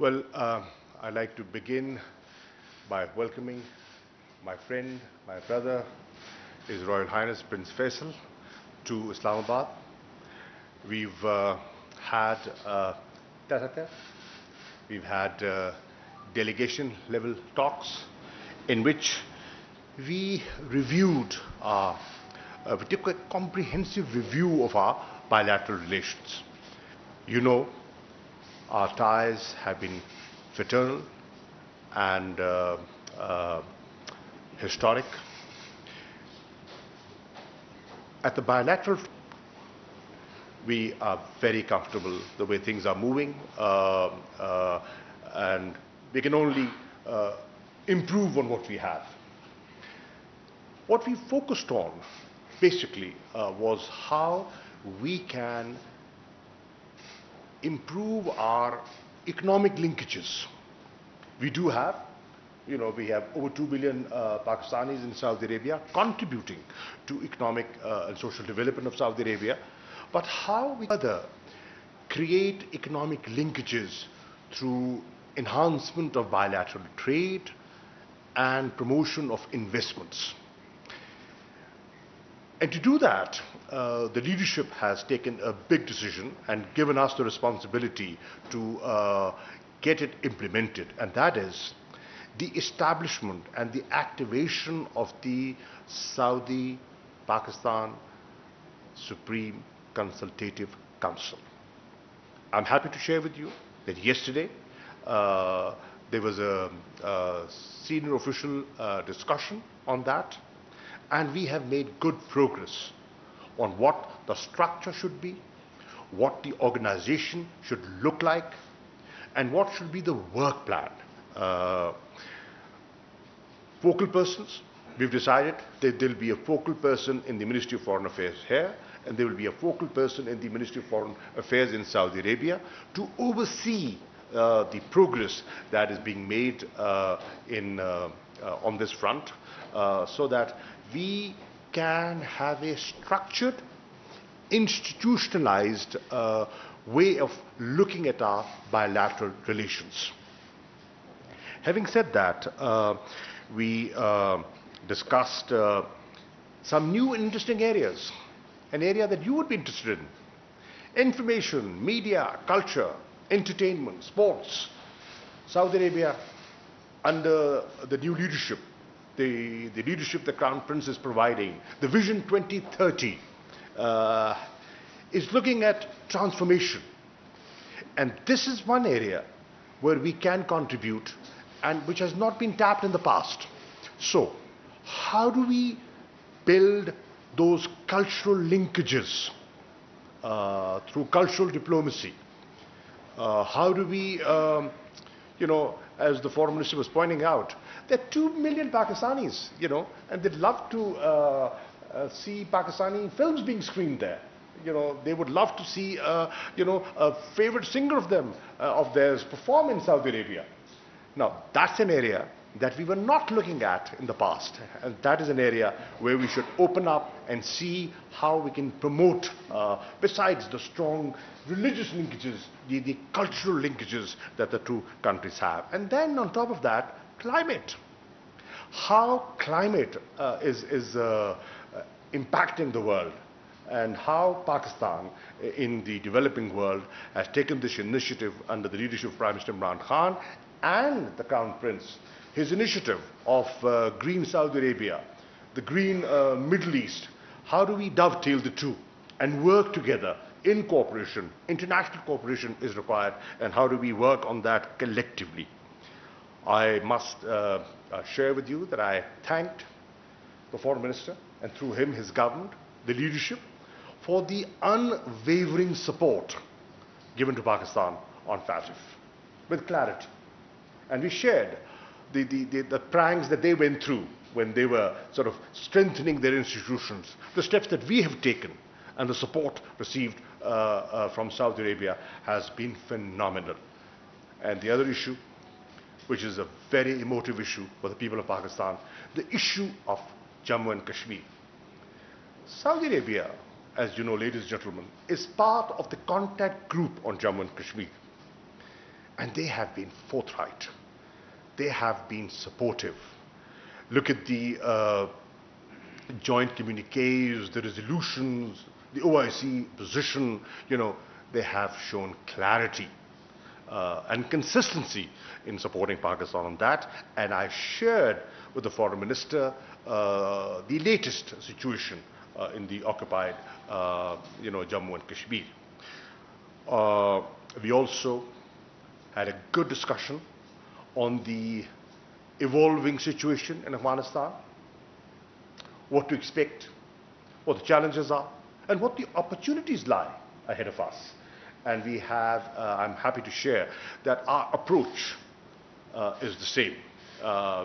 Well, I'd like to begin by welcoming my friend, my brother, His Royal Highness Prince Faisal, to Islamabad. We've had tete-a-tete, we've had delegation-level talks in which we reviewed, we took a comprehensive review of our bilateral relations. You know, our ties have been fraternal and historic. At the bilateral, we are very comfortable the way things are moving, and we can only improve on what we have. What we focused on basically was how we can improve our economic linkages. We do have, we have over 2 billion Pakistanis in Saudi Arabia contributing to economic and social development of Saudi Arabia. But how we further create economic linkages through enhancement of bilateral trade and promotion of investments. And to do that, the leadership has taken a big decision and given us the responsibility to get it implemented, and that is the establishment and the activation of the Saudi-Pakistan Supreme Consultative Council. I'm happy to share with you that yesterday there was a senior official discussion on that, and we have made good progress on what the structure should be, what the organization should look like, and what should be the work plan. Focal persons, we've decided that there will be a focal person in the Ministry of Foreign Affairs here, and there will be a focal person in the Ministry of Foreign Affairs in Saudi Arabia to oversee the progress that is being made on this front, so that we can have a structured, institutionalized way of looking at our bilateral relations. Having said that, we discussed some new and interesting areas, an area that you would be interested in: information, media, culture, entertainment, sports. Saudi Arabia, under the new leadership, the leadership the Crown Prince is providing, the Vision 2030, is looking at transformation. And this is one area where we can contribute and which has not been tapped in the past. So, how do we build those cultural linkages through cultural diplomacy? How do we, as the Foreign Minister was pointing out, there are 2 million Pakistanis, and they'd love to see Pakistani films being screened there. They would love to see, a favorite singer of theirs perform in Saudi Arabia. Now, that's an area that we were not looking at in the past, and that is an area where we should open up and see how we can promote, besides the strong religious linkages, the cultural linkages that the two countries have. And then on top of that, climate. How climate is impacting the world, and how Pakistan in the developing world has taken this initiative under the leadership of Prime Minister Imran Khan and the Crown Prince, his initiative of Green Saudi Arabia, the Green Middle East. How do we dovetail the two and work together in cooperation? International cooperation is required, and how do we work on that collectively? I must share with you that I thanked the Foreign Minister, and through him his government, the leadership, for the unwavering support given to Pakistan on FATF, with clarity. And we shared the pranks that they went through when they were sort of strengthening their institutions, the steps that we have taken, and the support received from Saudi Arabia has been phenomenal. And the other issue, which is a very emotive issue for the people of Pakistan, the issue of Jammu and Kashmir. Saudi Arabia, as you know, ladies and gentlemen, is part of the contact group on Jammu and Kashmir. And they have been forthright. They have been supportive. Look at the joint communiques, the resolutions, the OIC position. They have shown clarity and consistency in supporting Pakistan on that. And I shared with the Foreign Minister the latest situation in the occupied Jammu and Kashmir. We also had a good discussion on the evolving situation in Afghanistan, what to expect, what the challenges are, and what the opportunities lie ahead of us. And we have, I'm happy to share that our approach is the same.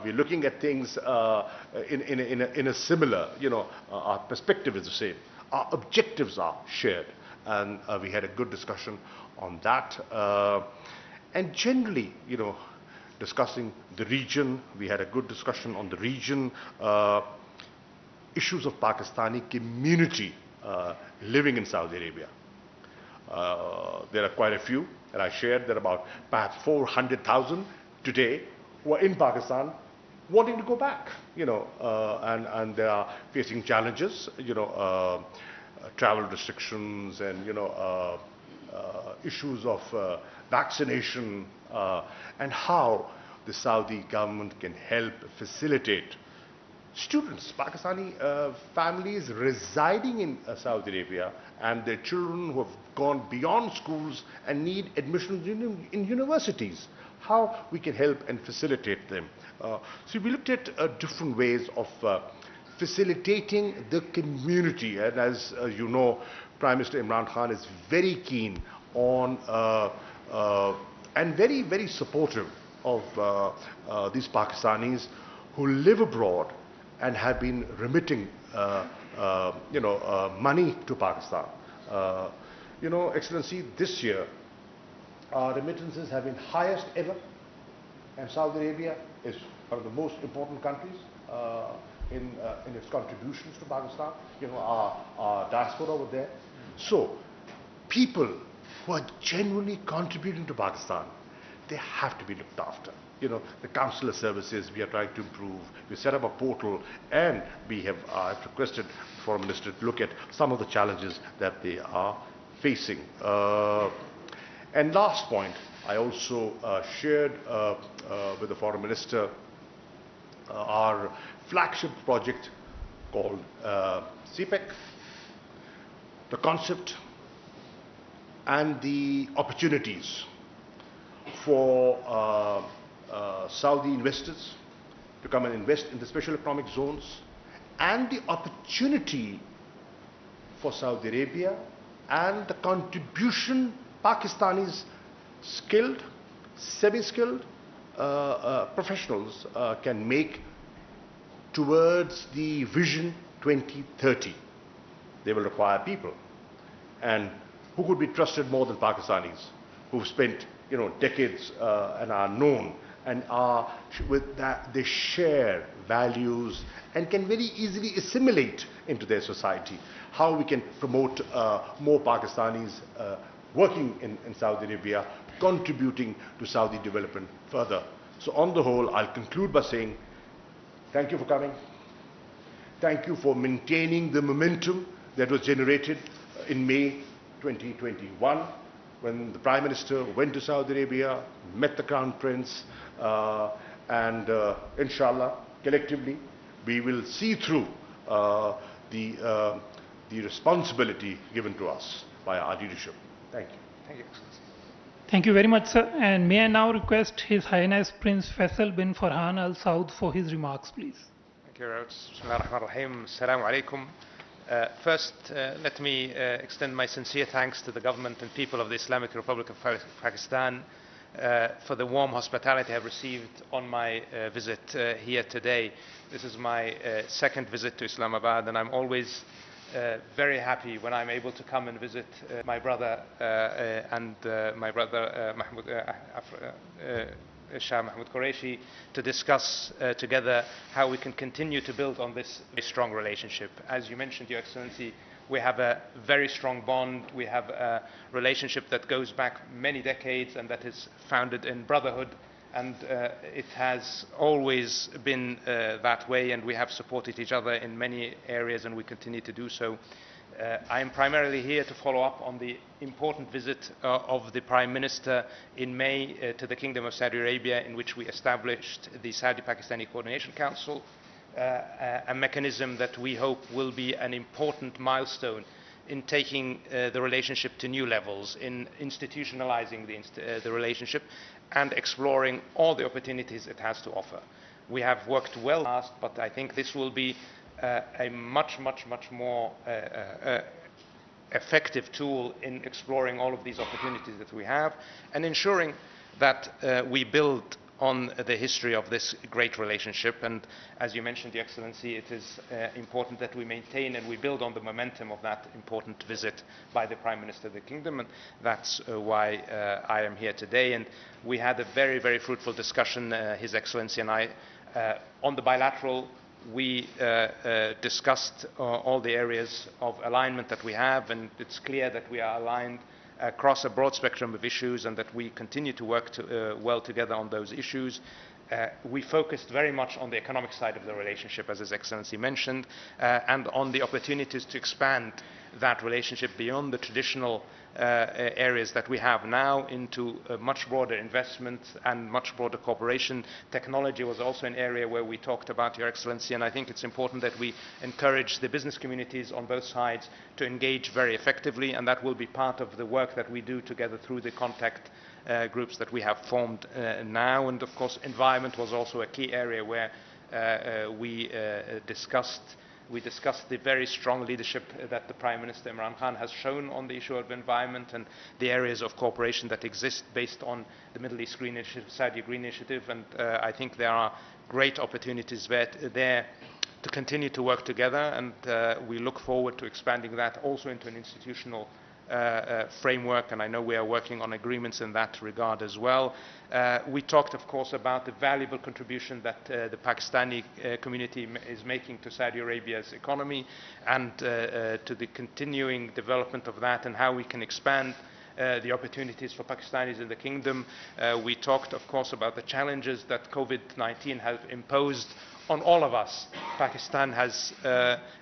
We're looking at things in a similar, our perspective is the same. Our objectives are shared, and we had a good discussion on that. And generally, discussing the region, we had a good discussion on the region, issues of Pakistani community living in Saudi Arabia. There are quite a few, and I shared that about perhaps 400,000 today who are in Pakistan wanting to go back, and they are facing challenges, travel restrictions and, issues of vaccination, and how the Saudi government can help facilitate students, Pakistani families residing in Saudi Arabia and their children who have gone beyond schools and need admissions in universities, how we can help and facilitate them. So we looked at different ways of facilitating the community, and as you know, Prime Minister Imran Khan is very keen on and very, very supportive of these Pakistanis who live abroad and have been remitting money to Pakistan. Excellency, this year our remittances have been highest ever, and Saudi Arabia is one of the most important countries in its contributions to Pakistan, our diaspora over there. So people who are genuinely contributing to Pakistan, they have to be looked after. The consular services we are trying to improve. We set up a portal, and we have I've requested the Foreign Minister to look at some of the challenges that they are facing. And last point, I also shared with the Foreign Minister our flagship project called CPEC, the concept and the opportunities for Saudi investors to come and invest in the special economic zones, and the opportunity for Saudi Arabia and the contribution Pakistanis skilled, semi-skilled professionals can make towards the Vision 2030. They will require people, and who could be trusted more than Pakistanis who've spent decades and are known and are with that they share values and can very easily assimilate into their society. How we can promote more Pakistanis working in Saudi Arabia, contributing to Saudi development further. So on the whole, I'll conclude by saying thank you for coming. Thank you for maintaining the momentum that was generated in May 2021 when the Prime Minister went to Saudi Arabia, met the Crown Prince, and inshallah, collectively, we will see through the responsibility given to us by our leadership. Thank you. Thank you, Excellency. Thank you very much, sir. And may I now request His Highness Prince Faisal bin Farhan Al Saud for his remarks, please. Thank you very much. Bismillah ar-Rahman ar-Rahim. Assalamu alaikum. First, let me extend my sincere thanks to the government and people of the Islamic Republic of Pakistan for the warm hospitality I have received on my visit here today. This is my second visit to Islamabad, and I'm always very happy when I'm able to come and visit my brother and my brother Shah Mahmoud Qureshi to discuss together how we can continue to build on this very strong relationship. As you mentioned, Your Excellency, We have a very strong bond. We have a relationship that goes back many decades and that is founded in brotherhood. And it has always been that way, and we have supported each other in many areas, and we continue to do so. I am primarily here to follow up on the important visit of the Prime Minister in May to the Kingdom of Saudi Arabia, in which we established the Saudi-Pakistani Coordination Council, a mechanism that we hope will be an important milestone in taking the relationship to new levels, in institutionalizing the relationship and exploring all the opportunities it has to offer. We have worked well last, but I think this will be a much more effective tool in exploring all of these opportunities that we have and ensuring that we build on the history of this great relationship. And as you mentioned, Your Excellency, it is important that we maintain and we build on the momentum of that important visit by the Prime Minister of the Kingdom, and that's why I am here today. And we had a very fruitful discussion, His Excellency and I, on the bilateral. We discussed all the areas of alignment that we have, and it's clear that we are aligned across a broad spectrum of issues and that we continue to work well together on those issues. We focused very much on the economic side of the relationship, as His Excellency mentioned, and on the opportunities to expand that relationship beyond the traditional areas that we have now into much broader investment and much broader cooperation. Technology was also an area where we talked about, Your Excellency, and I think it's important that we encourage the business communities on both sides to engage very effectively, and that will be part of the work that we do together through the contact groups that we have formed now. And of course, environment was also a key area where we discussed the very strong leadership that the Prime Minister Imran Khan has shown on the issue of environment and the areas of cooperation that exist based on the Middle East Green Initiative, Saudi Green Initiative, and I think there are great opportunities there to continue to work together, and we look forward to expanding that also into an institutional framework, and I know we are working on agreements in that regard as well. We talked, of course, about the valuable contribution that the Pakistani community is making to Saudi Arabia's economy and to the continuing development of that and how we can expand the opportunities for Pakistanis in the kingdom. We talked, of course, about the challenges that COVID-19 has imposed on all of us. Pakistan has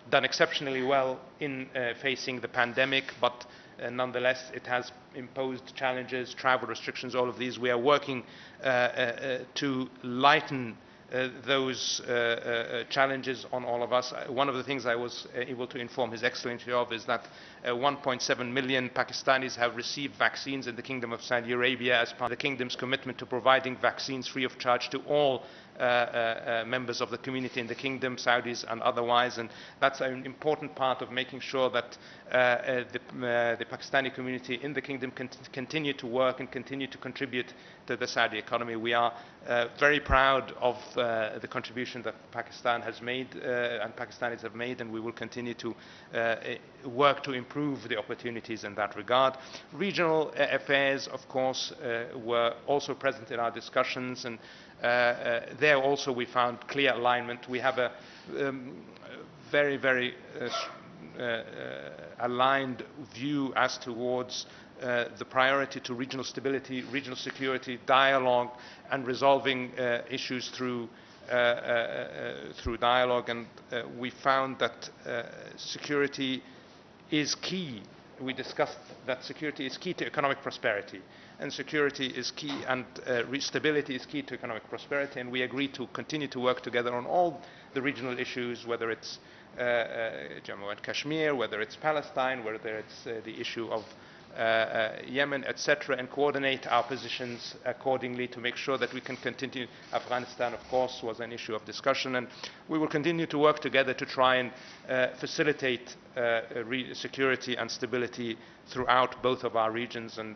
done exceptionally well in facing the pandemic, but nonetheless, it has imposed challenges, travel restrictions, all of these. We are working to lighten those challenges on all of us. One of the things I was able to inform His Excellency of is that 1.7 million Pakistanis have received vaccines in the Kingdom of Saudi Arabia as part of the Kingdom's commitment to providing vaccines free of charge to all members of the community in the Kingdom, Saudis and otherwise, and that's an important part of making sure that the Pakistani community in the Kingdom can continue to work and continue to contribute to the Saudi economy. We are very proud of the contribution that Pakistan has made and Pakistanis have made, and we will continue to work to improve the opportunities in that regard. Regional affairs, of course, were also present in our discussions, and there also we found clear alignment. We have a very aligned view as towards the priority to regional stability, regional security, dialogue, and resolving issues through dialogue. And we found that security is key. We discussed that security is key to economic prosperity, and security is key, and stability is key to economic prosperity, and we agreed to continue to work together on all the regional issues, whether it's Jammu and Kashmir, whether it's Palestine, whether it's the issue of Yemen, etc., and coordinate our positions accordingly to make sure that we can continue. Afghanistan, of course, was an issue of discussion, and we will continue to work together to try and facilitate security and stability throughout both of our regions, and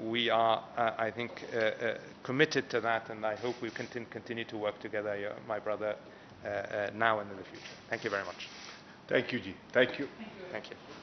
we are, I think, committed to that, and I hope we continue to work together, my brother, now and in the future. Thank you very much. Thank you, Ji. Thank you. Thank you.